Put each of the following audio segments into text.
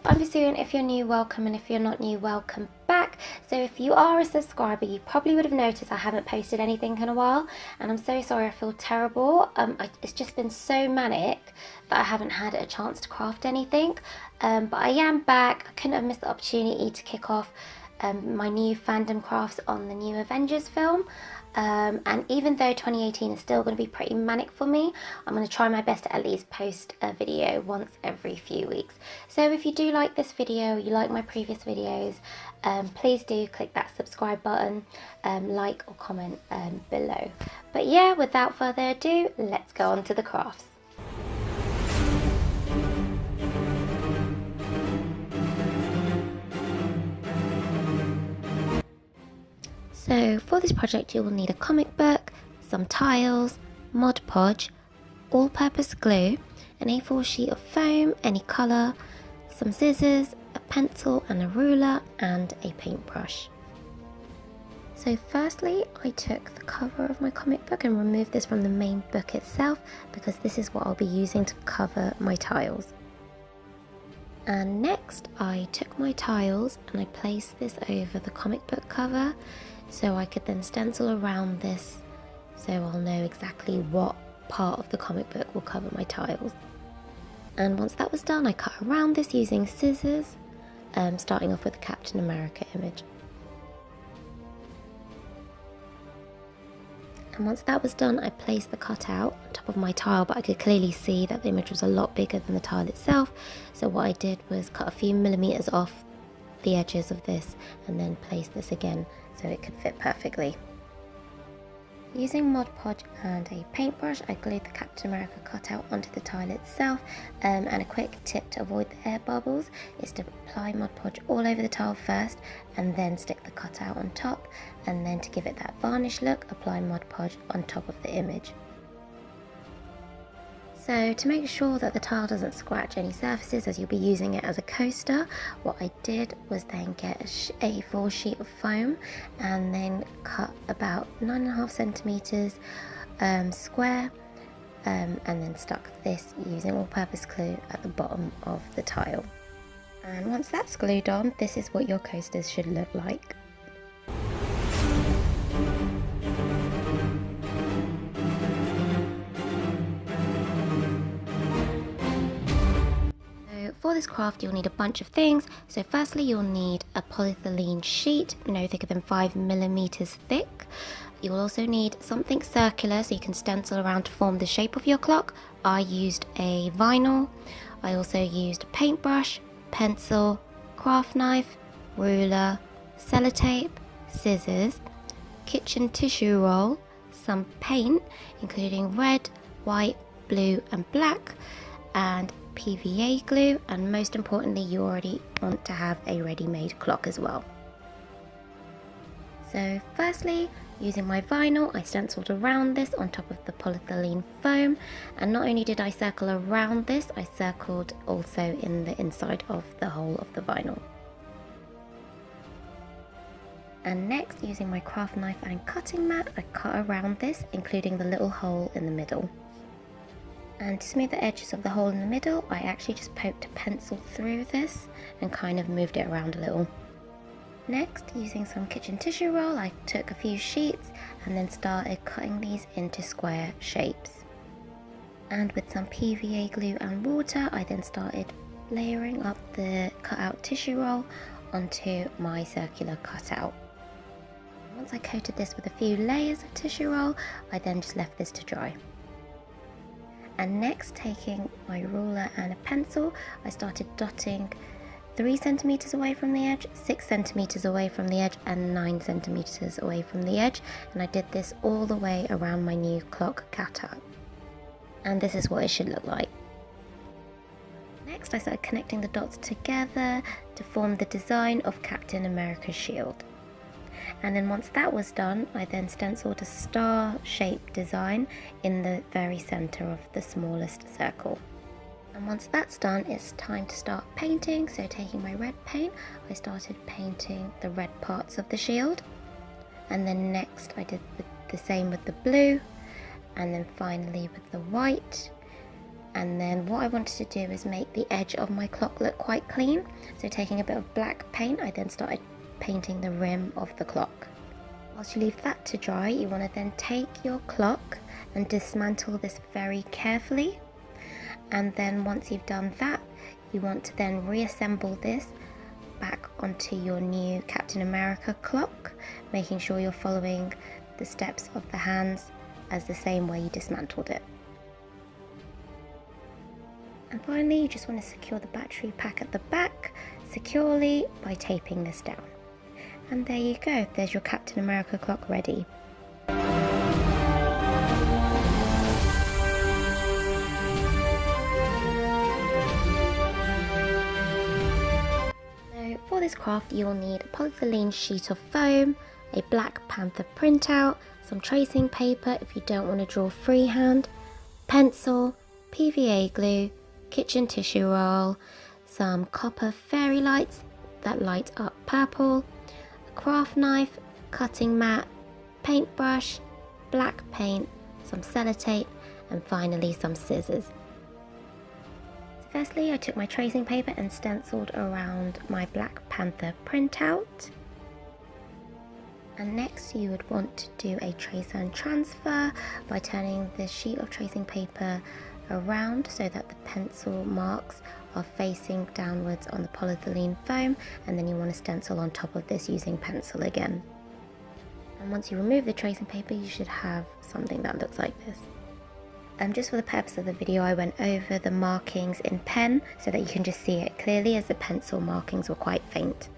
I'm Vesuvian. If you're new, welcome, and if you're not new, welcome back. So if you are a subscriber, you probably would have noticed I haven't posted anything in a while, and I'm so sorry. I feel terrible. It's just been so manic that I haven't had a chance to craft anything, but I am back. I couldn't have missed the opportunity to kick off my new fandom crafts on the new Avengers film. And even though 2018 is still going to be pretty manic for me, I'm going to try my best to at least post a video once every few weeks. So if you do like this video, you like my previous videos, please do click that subscribe button, like or comment below. But yeah, without further ado, let's go on to the crafts. So for this project you will need a comic book, some tiles, Mod Podge, all-purpose glue, an A4 sheet of foam, any colour, some scissors, a pencil and a ruler, and a paintbrush. So firstly I took the cover of my comic book and removed this from the main book itself because this is what I'll be using to cover my tiles. And next I took my tiles and I placed this over the comic book cover, so I could then stencil around this so I'll know exactly what part of the comic book will cover my tiles. And once that was done, I cut around this using scissors, starting off with the Captain America image. And once that was done, I placed the cutout on top of my tile, but I could clearly see that the image was a lot bigger than the tile itself, so what I did was cut a few millimeters off the edges of this and then place this again so it could fit perfectly. Using Mod Podge and a paintbrush, I glued the Captain America cutout onto the tile itself, and a quick tip to avoid the air bubbles is to apply Mod Podge all over the tile first and then stick the cutout on top, and then to give it that varnish look, apply Mod Podge on top of the image. So to make sure that the tile doesn't scratch any surfaces as you'll be using it as a coaster, what I did was then get a A4 sheet of foam and then cut about 9.5 centimeters square, and then stuck this using all-purpose glue at the bottom of the tile. And once that's glued on, this is what your coasters should look like. For this craft you'll need a bunch of things. So firstly you'll need a polyethylene sheet, no thicker than 5mm thick. You will also need something circular so you can stencil around to form the shape of your clock. I used a vinyl. I also used a paintbrush, pencil, craft knife, ruler, sellotape, scissors, kitchen tissue roll, some paint including red, white, blue and black, and PVA glue, and most importantly you already want to have a ready-made clock as well. So firstly, using my vinyl, I stenciled around this on top of the polyethylene foam, and not only did I circle around this, I circled also in the inside of the hole of the vinyl. And next, using my craft knife and cutting mat, I cut around this, including the little hole in the middle. And to smooth the edges of the hole in the middle, I actually just poked a pencil through this and kind of moved it around a little. Next, using some kitchen tissue roll, I took a few sheets and then started cutting these into square shapes. And with some PVA glue and water, I then started layering up the cutout tissue roll onto my circular cutout. Once I coated this with a few layers of tissue roll, I then just left this to dry. And next, taking my ruler and a pencil, I started dotting 3 centimeters away from the edge, 6 centimeters away from the edge, and 9 centimeters away from the edge, and I did this all the way around my new clock cutout. And this is what it should look like. Next, I started connecting the dots together to form the design of Captain America's shield. And then once that was done, I then stenciled a star-shaped design in the very center of the smallest circle. And once that's done, it's time to start painting. So taking my red paint, I started painting the red parts of the shield. And then next I did the same with the blue, and then finally with the white, And then what I wanted to do is make the edge of my clock look quite clean. So taking a bit of black paint, I then started painting the rim of the clock. Whilst you leave that to dry, you want to then take your clock and dismantle this very carefully. And then once you've done that, you want to then reassemble this back onto your new Captain America clock, making sure you're following the steps of the hands as the same way you dismantled it. And finally, you just want to secure the battery pack at the back securely by taping this down. And there you go, there's your Captain America clock ready. So for this craft, you will need a polyethylene sheet of foam, a black Panther printout, some tracing paper if you don't want to draw freehand, pencil, PVA glue, kitchen tissue roll, some copper fairy lights that light up purple, a craft knife, cutting mat, paintbrush, black paint, some sellotape, and finally some scissors. So firstly, I took my tracing paper and stenciled around my Black Panther printout. And next you would want to do a trace and transfer by turning the sheet of tracing paper around so that the pencil marks are facing downwards on the polyethylene foam, and then you want to stencil on top of this using pencil again. And once you remove the tracing paper, you should have something that looks like this. Just for the purpose of the video, I went over the markings in pen so that you can just see it clearly, as the pencil markings were quite faint.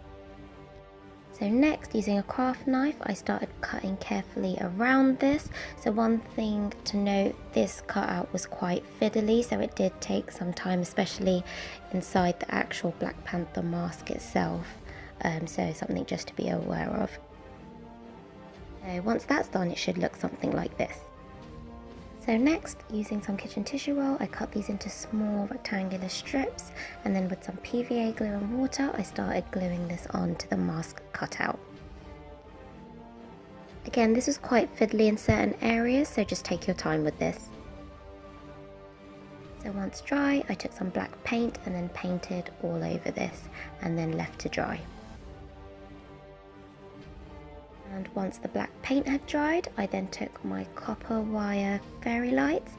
So next, using a craft knife, I started cutting carefully around this. So one thing to note, this cutout was quite fiddly, so it did take some time, especially inside the actual Black Panther mask itself. So something just to be aware of. So once that's done, it should look something like this. So next, using some kitchen tissue roll, I cut these into small rectangular strips, and then with some PVA glue and water, I started gluing this onto the mask cutout. Again, this was quite fiddly in certain areas, so just take your time with this. So once dry, I took some black paint and then painted all over this, and then left to dry. And once the black paint had dried, I then took my copper wire fairy lights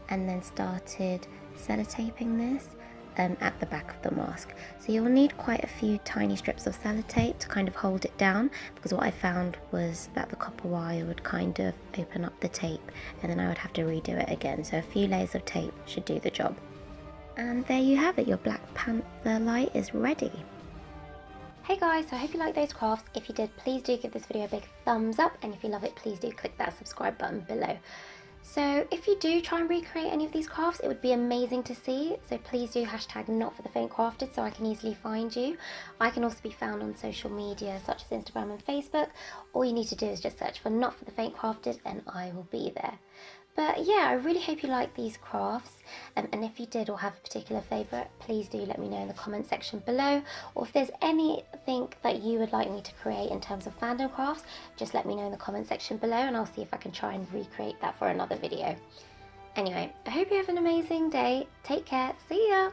and then started sellotaping this at the back of the mask. So you'll need quite a few tiny strips of sellotape to kind of hold it down, because what I found was that the copper wire would kind of open up the tape and then I would have to redo it again. So a few layers of tape should do the job. And there you have it, your Black Panther light is ready. Hey guys, so I hope you liked those crafts. If you did, please do give this video a big thumbs up, and if you love it, please do click that subscribe button below. So if you do try and recreate any of these crafts, it would be amazing to see. So please do hashtag #NotForTheFaintCrafted so I can easily find you. I can also be found on social media such as Instagram and Facebook. All you need to do is just search for Not For The Faint-Crafted and I will be there. But yeah, I really hope you like these crafts, and if you did or have a particular favourite, please do let me know in the comment section below, or if there's anything that you would like me to create in terms of fandom crafts, just let me know in the comment section below and I'll see if I can try and recreate that for another video. Anyway, I hope you have an amazing day, take care, see ya!